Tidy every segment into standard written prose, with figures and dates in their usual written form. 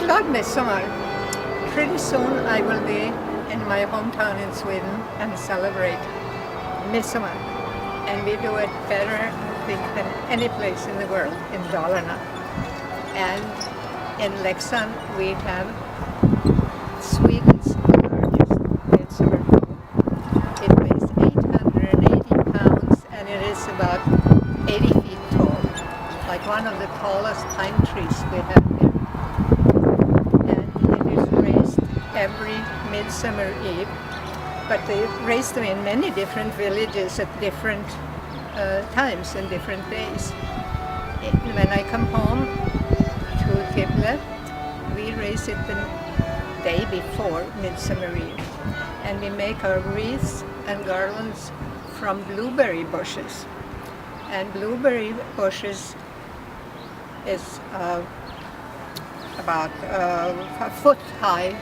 about Midsummer. Pretty soon I will be in my hometown in Sweden and celebrate Midsummer. And we do it better, I think, than any place in the world in Dalarna. And in Leksand we have Sweden's largest midsummer pole. It weighs 880 pounds and it is about 80 feet tall, like one of the tallest pine trees we have here. And it is raised every Midsummer Eve, but they raise them in many different villages at different times and different days. When I come home to Tibble, we raise it the day before Midsummer Eve, and we make our wreaths and garlands from blueberry bushes. And blueberry bushes is about a foot high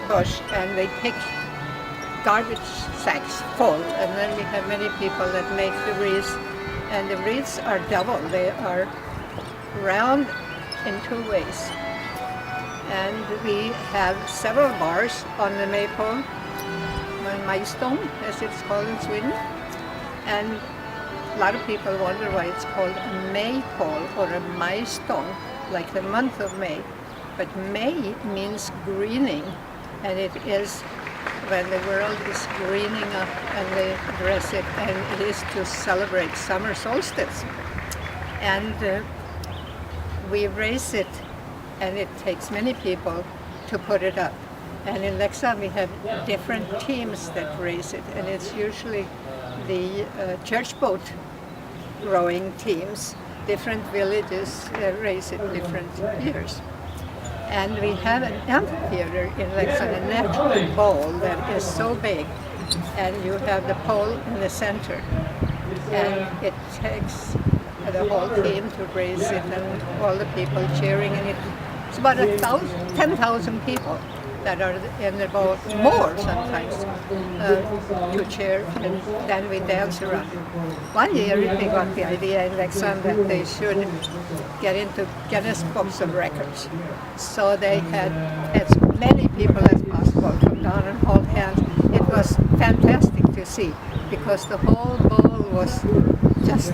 bush, and they pick garbage sacks full, and then we have many people that make the wreaths, and the wreaths are double. They are round in two ways, and we have several bars on the maypole, Majstång as it's called in Sweden, and a lot of people wonder why it's called a maypole or a Majstång, like the month of May. But May means greening, and it is when the world is greening up and they dress it, and it is to celebrate summer solstice. And we raise it, and it takes many people to put it up. And in Leksand we have different teams that raise it, and it's usually the church boat rowing teams. Different villages raise it different years. And we have an amphitheater in Leksand, a natural bowl that is so big, and you have the pole in the center, and it takes the whole team to raise it, and all the people cheering, and it's about 10,000 people that are in the boat, more sometimes, to cheer, and then we dance around. One year we got the idea in Leksand that they should get into Guinness Books of Records. So they had as many people as possible come down and hold hands. It was fantastic to see, because the whole bowl was just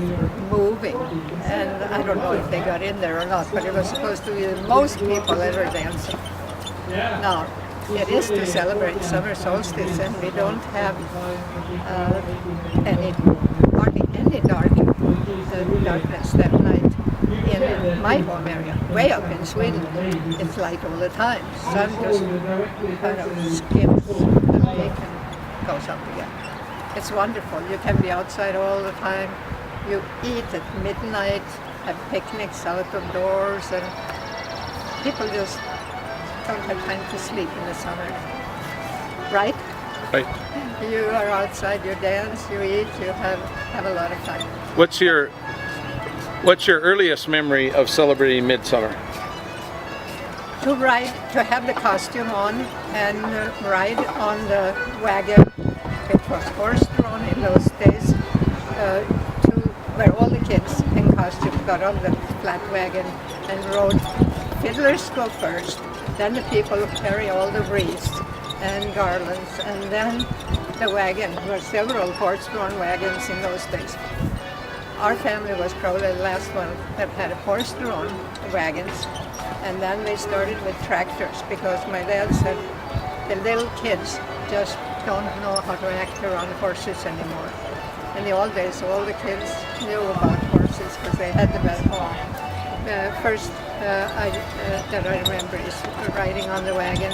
moving, and I don't know if they got in there or not, but it was supposed to be the most people ever dancing. Now, it is to celebrate summer solstice, and we don't have hardly any darkness that night in my home area. Way up in Sweden, it's light all the time. Sun just kind of skims the lake and goes up again. It's wonderful. You can be outside all the time. You eat at midnight, have picnics out of doors, and people just don't have time to sleep in the summer. Right? Right. You are outside, you dance, you eat, you have a lot of fun. What's your earliest memory of celebrating Midsummer? To have the costume on and ride on the wagon, which was horse-drawn in those days, to where all the kids in costume got on the flat wagon and rode. Fiddlers go first, then the people carry all the wreaths and garlands, and then the wagon. There were several horse-drawn wagons in those days. Our family was probably the last one that had horse-drawn wagons, and then they started with tractors, because my dad said the little kids just don't know how to act around horses anymore. In the old days, all the kids knew about horses because they had them at home. First that I remember is riding on the wagon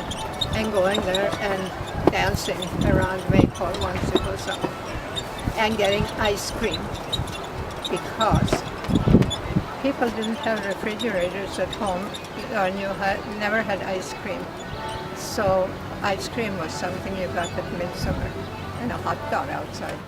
and going there and dancing around Maypole once it was up, and getting ice cream, because people didn't have refrigerators at home and you never had ice cream. So ice cream was something you got at Midsummer, and a hot dog outside.